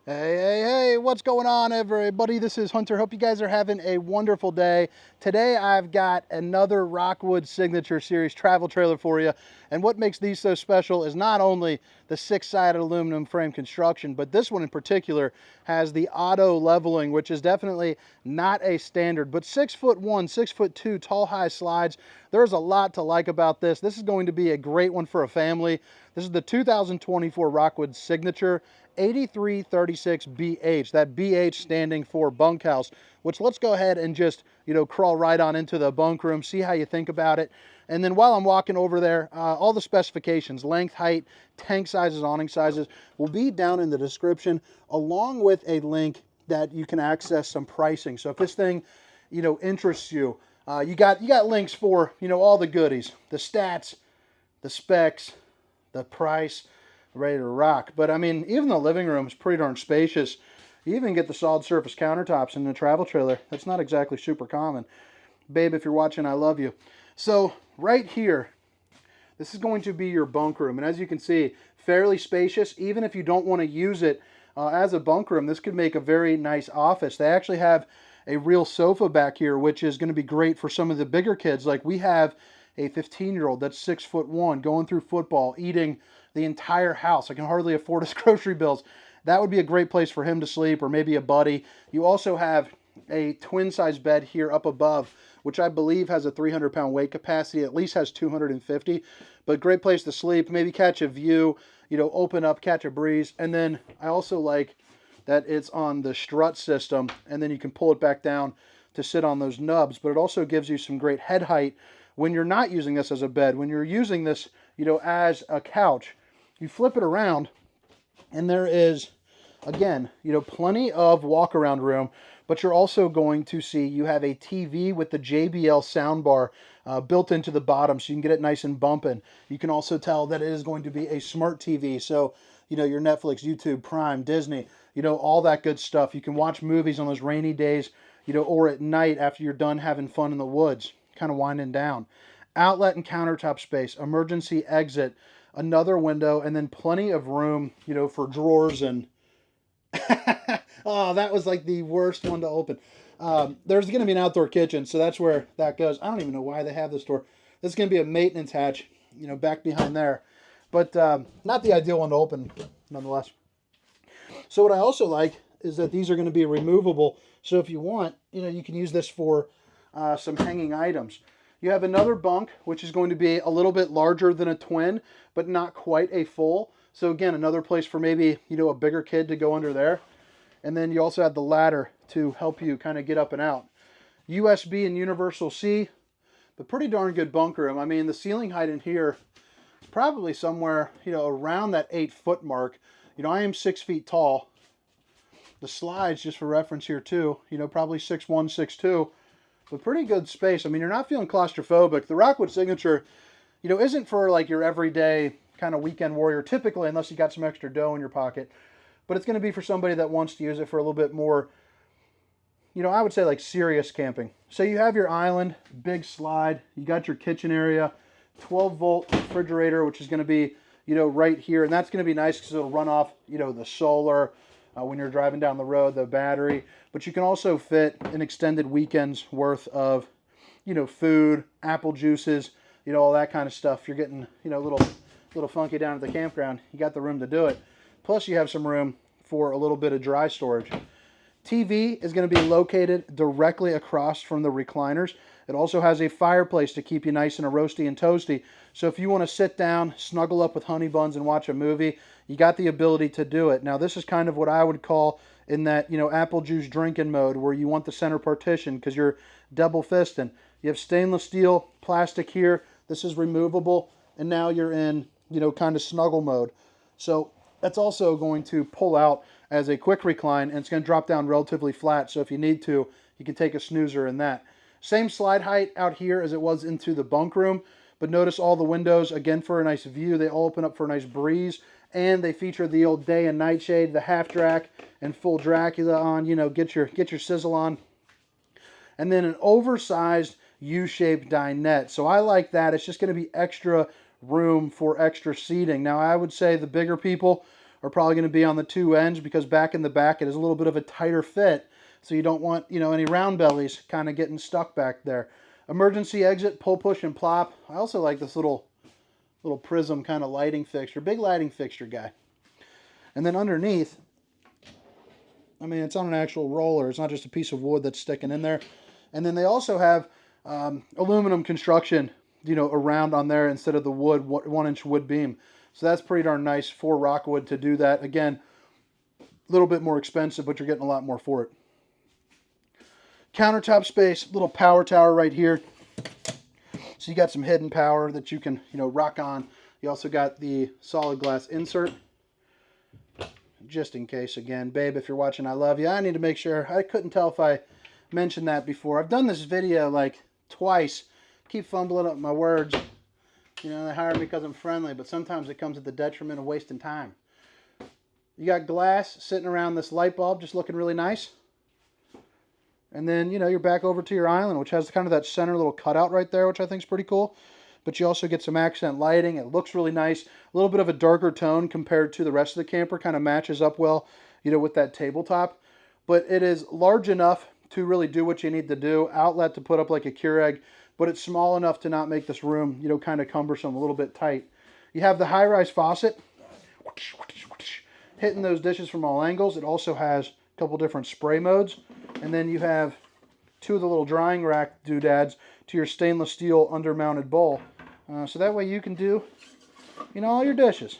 Hey, what's going on, everybody? This is Hunter. Hope you guys are having a wonderful day. Today, I've got another Rockwood Signature Series travel trailer for you. And what makes these so special is not only the six-sided aluminum frame construction, but this one in particular has the auto leveling, which is definitely not a standard. But 6'1", 6'2", tall, high slides. There's a lot to like about this. This is going to be a great one for a family. This is the 2024 Rockwood Signature 8336BH, that BH standing for Bunkhouse, which let's go ahead and just, crawl right on into the bunk room, see how you think about it. And then while I'm walking over there, all the specifications, length, height, tank sizes, awning sizes, will be down in the description, along with a link that you can access some pricing. So if this thing, interests you, you got links for, all the goodies, the stats, the specs, the price, ready to rock. But I mean, even the living room is pretty darn spacious. You even get the solid surface countertops in the travel trailer. That's not exactly super common. Babe, if you're watching, I love you. So right here, this is going to be your bunk room. And as you can see, fairly spacious. Even if you don't want to use it as a bunk room, this could make a very nice office. They actually have a real sofa back here, which is going to be great for some of the bigger kids. Like we have a 15-year-old that's 6'1", going through football, eating the entire house. I can hardly afford his grocery bills. That would be a great place for him to sleep, or maybe a buddy. You also have a twin-size bed here up above, which I believe has a 300-pound weight capacity, at least has 250, but great place to sleep, maybe catch a view, open up, catch a breeze. And then I also like that it's on the strut system, and then you can pull it back down to sit on those nubs, but it also gives you some great head height when you're not using this as a bed. When you're using this, as a couch, you flip it around, and there is, again, plenty of walk-around room, but you're also going to see you have a TV with the JBL soundbar built into the bottom, so you can get it nice and bumping. You can also tell that it is going to be a smart TV, so, your Netflix, YouTube, Prime, Disney, all that good stuff. You can watch movies on those rainy days, or at night after you're done having fun in the woods, kind of winding down. Outlet and countertop space, emergency exit, another window, and then plenty of room, for drawers and... Oh, that was like the worst one to open. There's going to be an outdoor kitchen, so that's where that goes. I don't even know why they have this door. This is going to be a maintenance hatch, back behind there. But not the ideal one to open, nonetheless. So what I also like is that these are going to be removable. So if you want, you can use this for some hanging items. You have another bunk, which is going to be a little bit larger than a twin, but not quite a full. So again, another place for maybe, a bigger kid to go under there. And then you also have the ladder to help you kind of get up and out. USB and universal C, but pretty darn good bunk room. I mean, the ceiling height in here is probably somewhere, around that 8-foot mark. I am 6 feet tall. The slides, just for reference here too, probably 6'1", 6'2", but pretty good space. I mean, you're not feeling claustrophobic. The Rockwood Signature, isn't for like your everyday kind of weekend warrior, typically, unless you got some extra dough in your pocket. But it's going to be for somebody that wants to use it for a little bit more, I would say like serious camping. So you have your island, big slide, you got your kitchen area, 12-volt refrigerator, which is going to be, right here. And that's going to be nice because it'll run off, the solar when you're driving down the road, the battery. But you can also fit an extended weekend's worth of, food, apple juices, all that kind of stuff. You're getting, a little funky down at the campground. You got the room to do it. Plus you have some room for a little bit of dry storage. TV is going to be located directly across from the recliners. It also has a fireplace to keep you nice and roasty and toasty. So if you want to sit down, snuggle up with honey buns and watch a movie, you got the ability to do it. Now this is kind of what I would call in that, apple juice drinking mode where you want the center partition because you're double fisting. You have stainless steel, plastic here. This is removable. And now you're in, kind of snuggle mode. So that's also going to pull out as a quick recline, and it's going to drop down relatively flat. So if you need to, you can take a snoozer in that. Same slide height out here as it was into the bunk room, but notice all the windows, again, for a nice view. They all open up for a nice breeze, and they feature the old day and night shade, the half drac and full Dracula on, get your sizzle on. And then an oversized U-shaped dinette. So I like that. It's just going to be extra room for extra seating. Now I would say the bigger people are probably going to be on the two ends, because back in the back it is a little bit of a tighter fit, so you don't want, you know, any round bellies kind of getting stuck back there. Emergency exit, pull, push, and plop. I also like this little prism kind of lighting fixture. Big lighting fixture guy. And then underneath, I mean, it's on an actual roller. It's not just a piece of wood that's sticking in there. And then they also have aluminum construction, you know, around on there instead of the wood, 1-inch wood beam. So that's pretty darn nice for Rockwood to do that. Again, a little bit more expensive, but you're getting a lot more for it. Countertop space, little power tower right here. So you got some hidden power that you can, you know, rock on. You also got the solid glass insert. Just in case, again, babe, if you're watching, I love you. I need to make sure. I couldn't tell if I mentioned that before. I've done this video like twice. Keep fumbling up my words. You know, they hire me because I'm friendly, but sometimes it comes at the detriment of wasting time. You got glass sitting around this light bulb, just looking really nice. And then, you know, you're back over to your island, which has kind of that center little cutout right there, which I think is pretty cool. But you also get some accent lighting. It looks really nice. A little bit of a darker tone compared to the rest of the camper. Kind of matches up well, you know, with that tabletop. But it is large enough to really do what you need to do. Outlet to put up like a Keurig. But it's small enough to not make this room, you know, kind of cumbersome, a little bit tight. You have the high-rise faucet. Hitting those dishes from all angles. It also has a couple different spray modes. And then you have two of the little drying rack doodads to your stainless steel under-mounted bowl. So that way you can do, you know, all your dishes.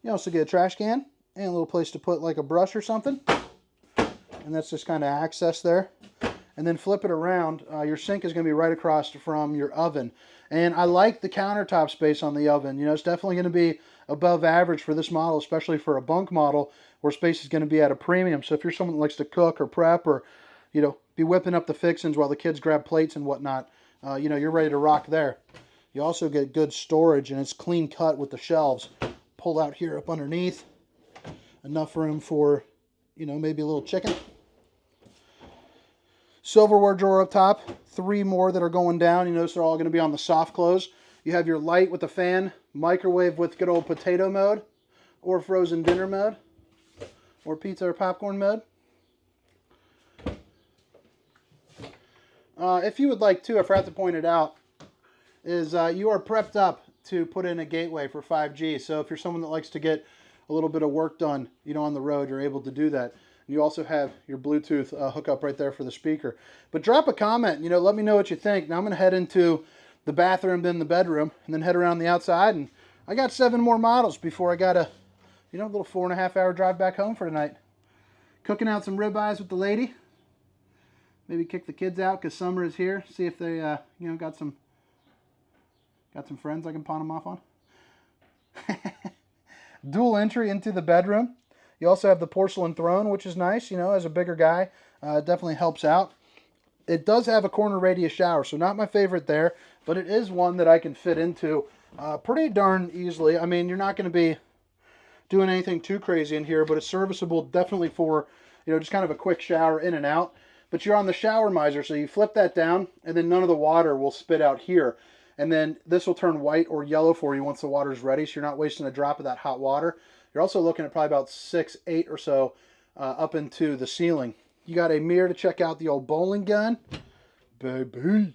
You also get a trash can and a little place to put like a brush or something. And that's just kind of access there. And then flip it around. Your sink is going to be right across from your oven. And I like the countertop space on the oven. You know, it's definitely going to be above average for this model, especially for a bunk model where space is going to be at a premium. So if you're someone that likes to cook or prep or, you know, be whipping up the fixings while the kids grab plates and whatnot, you know, you're ready to rock there. You also get good storage, and it's clean cut with the shelves. Pull out here up underneath. Enough room for, you know, maybe a little chicken. Silverware drawer up top. 3 more that are going down. You notice they're all going to be on the soft close. You have your light with the fan, microwave with good old potato mode, or frozen dinner mode, or pizza or popcorn mode. If you would like to, I forgot to point it out, is you are prepped up to put in a gateway for 5G. So if you're someone that likes to get a little bit of work done, you know, on the road, you're able to do that. You also have your Bluetooth hookup right there for the speaker. But drop a comment, you know, let me know what you think. Now I'm going to head into the bathroom, then the bedroom, and then head around the outside. And I got 7 more models before I got a, you know, little 4.5-hour drive back home for tonight. Cooking out some ribeyes with the lady. Maybe kick the kids out because summer is here. See if they, you know, got some friends I can pawn them off on. Dual entry into the bedroom. You also have the porcelain throne, which is nice, you know, as a bigger guy. It definitely helps out. It does have a corner radius shower, so not my favorite there, but it is one that I can fit into pretty darn easily. I mean, you're not going to be doing anything too crazy in here, but it's serviceable definitely for, you know, just kind of a quick shower in and out. But you're on the shower miser, so you flip that down, and then none of the water will spit out here. And then this will turn white or yellow for you once the water's ready, so you're not wasting a drop of that hot water. You're also looking at probably about 6, 8 or so up into the ceiling. You got a mirror to check out the old bowling gun. Baby.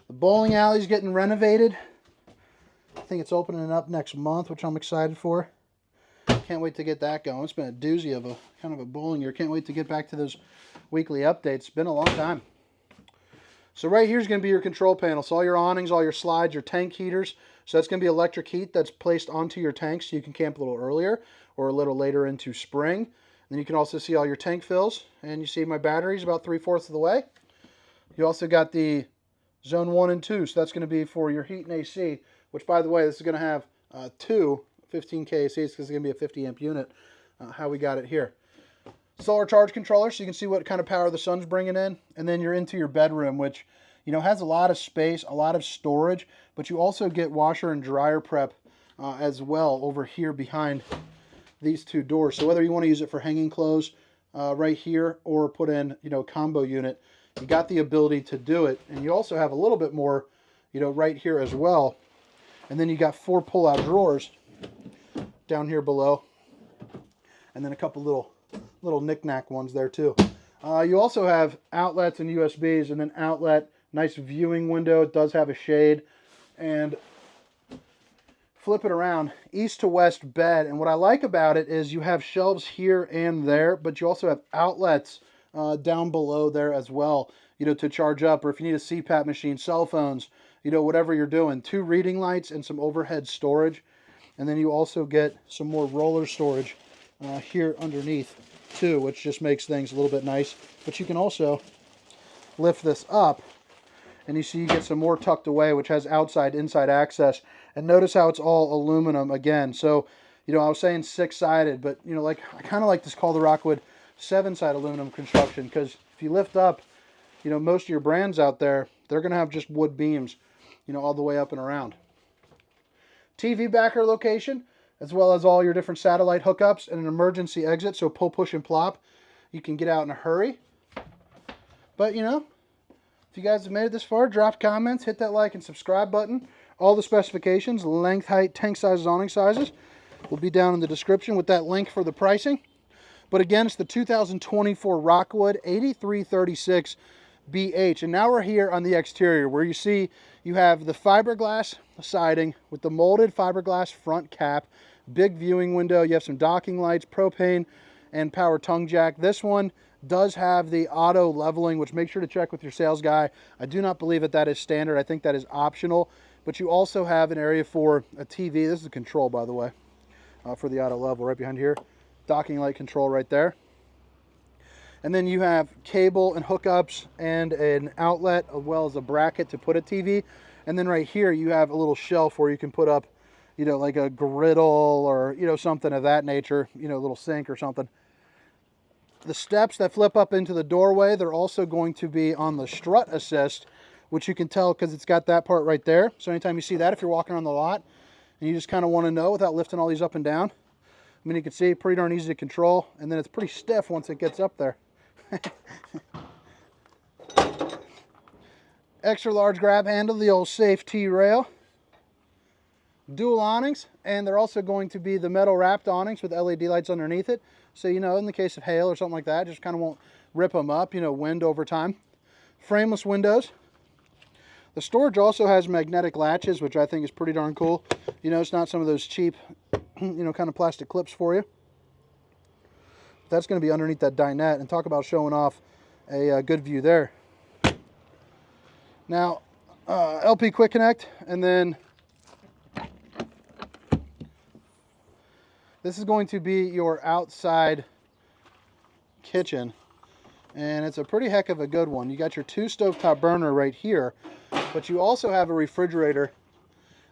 The bowling alley's getting renovated. I think it's opening up next month, which I'm excited for. Can't wait to get that going. It's been a doozy of a kind of a bowling year. Can't wait to get back to those weekly updates. It's been a long time. So right here is going to be your control panel. So all your awnings, all your slides, your tank heaters. So that's going to be electric heat that's placed onto your tank so you can camp a little earlier or a little later into spring. Then you can also see all your tank fills. And you see my batteries about 3/4 of the way. You also got the zone 1 and 2. So that's going to be for your heat and AC, which, by the way, this is going to have 2 15K ACs because it's going to be a 50 amp unit, how we got it here. Solar charge controller, so you can see what kind of power the sun's bringing in. And then you're into your bedroom, which, you know, has a lot of space, a lot of storage, but you also get washer and dryer prep as well over here behind these 2 doors. So whether you want to use it for hanging clothes right here or put in, you know, combo unit, you got the ability to do it. And you also have a little bit more, you know, right here as well. And then you got 4 pull-out drawers. down here below. And then a couple little knick-knack ones there too. You also have outlets and USBs, and then outlet, nice viewing window. It does have a shade. And flip it around, east to west bed. And what I like about it is you have shelves here and there, but you also have outlets down below there as well, you know, to charge up, or if you need a CPAP machine, cell phones, you know, whatever you're doing. 2 reading lights and some overhead storage. And then you also get some more roller storage here underneath too, which just makes things a little bit nice. But you can also lift this up, and you see you get some more tucked away, which has outside inside access. And notice how it's all aluminum again. So, you know, I was saying 6-sided, but you know, like, I kind of like this call the Rockwood 7-side aluminum construction, because if you lift up, you know, most of your brands out there, they're going to have just wood beams, you know, all the way up and around. TV backer location, as well as all your different satellite hookups and an emergency exit, so pull, push, and plop. You can get out in a hurry. But, you know, if you guys have made it this far, drop comments, hit that like and subscribe button. All the specifications, length, height, tank sizes, awning sizes, will be down in the description with that link for the pricing. But again, it's the 2024 Rockwood 8336BH. And now we're here on the exterior, where you see you have the fiberglass siding with the molded fiberglass front cap, big viewing window. You have some docking lights, propane, and power tongue jack. This one does have the auto leveling, which make sure to check with your sales guy. I do not believe that that is standard. I think that is optional. But you also have an area for a TV. This is a control, by the way, for the auto level right behind here. Docking light control right there. And then you have cable and hookups and an outlet, as well as a bracket to put a TV. And then right here you have a little shelf where you can put up, you know, like a griddle or, you know, something of that nature, you know, a little sink or something. The steps that flip up into the doorway, they're also going to be on the strut assist, which you can tell because it's got that part right there. So anytime you see that, if you're walking on the lot and you just kind of want to know without lifting all these up and down, I mean, you can see pretty darn easy to control, and then it's pretty stiff once it gets up there. Extra large grab handle, the old safe T-rail. Dual awnings, and they're also going to be the metal wrapped awnings with LED lights underneath it. So, you know, in the case of hail or something like that, just kind of won't rip them up, you know, wind over time. Frameless windows. The storage also has magnetic latches, which I think is pretty darn cool. You know, it's not some of those cheap, you know, kind of plastic clips for you. That's going to be underneath that dinette, and talk about showing off a good view there. Now, LP Quick Connect, and then this is going to be your outside kitchen, and it's a pretty heck of a good one. You got your 2 stovetop burner right here, but you also have a refrigerator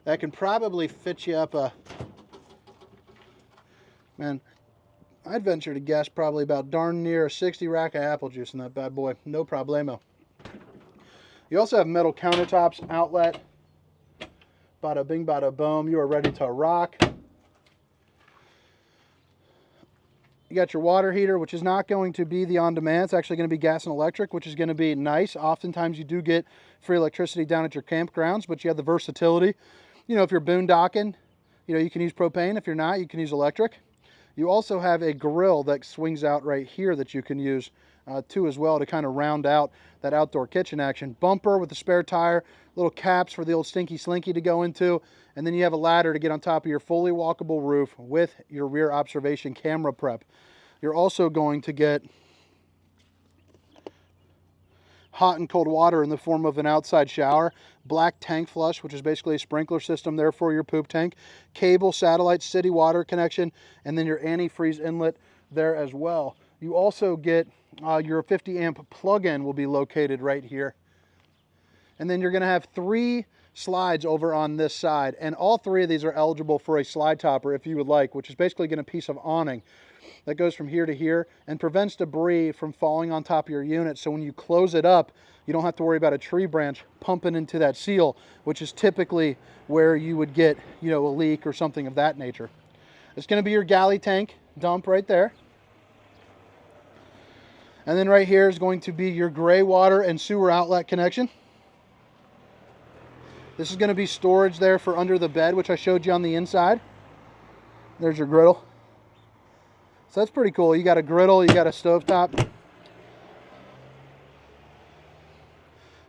that can probably fit you up a, man, I'd venture to guess probably about darn near a 60 rack of apple juice in that bad boy. No problemo. You also have metal countertops, outlet, bada bing, bada boom. You are ready to rock. You got your water heater, which is not going to be the on-demand. It's actually going to be gas and electric, which is going to be nice. Oftentimes you do get free electricity down at your campgrounds, but you have the versatility. You know, if you're boondocking, you know, you can use propane. If you're not, you can use electric. You also have a grill that swings out right here that you can use too as well, to kind of round out that outdoor kitchen action. Bumper with a spare tire, little caps for the old stinky slinky to go into, and then you have a ladder to get on top of your fully walkable roof with your rear observation camera prep. You're also going to get hot and cold water in the form of an outside shower, black tank flush, which is basically a sprinkler system there for your poop tank, cable, satellite, city water connection, and then your antifreeze inlet there as well. You also get your 50 amp plug-in will be located right here. And then you're going to have 3 slides over on this side, and all 3 of these are eligible for a slide topper if you would like, which is basically going to be a piece of awning that goes from here to here and prevents debris from falling on top of your unit. So when you close it up, you don't have to worry about a tree branch pumping into that seal, which is typically where you would get, you know, a leak or something of that nature. It's going to be your galley tank dump right there. And then right here is going to be your gray water and sewer outlet connection. This is going to be storage there for under the bed, which I showed you on the inside. There's your griddle. So that's pretty cool. You got a griddle, you got a stovetop.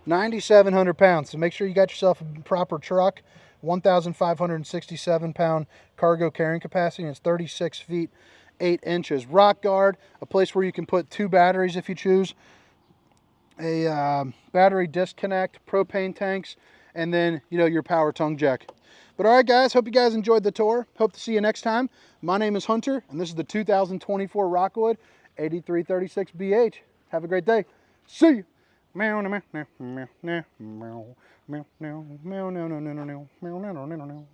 9,700 pounds. So make sure you got yourself a proper truck. 1,567 pound cargo carrying capacity, and it's 36 feet 8 inches. Rock guard, a place where you can put 2 batteries if you choose, a battery disconnect, propane tanks, and then, you know, your power tongue jack. But all right, guys, hope you guys enjoyed the tour. Hope to see you next time. My name is Hunter, and this is the 2024 Rockwood 8336BH. Have a great day. See you. Meow, meow, meow, meow, meow, meow, meow, meow, meow, meow, meow, meow, meow, meow, meow, meow, meow.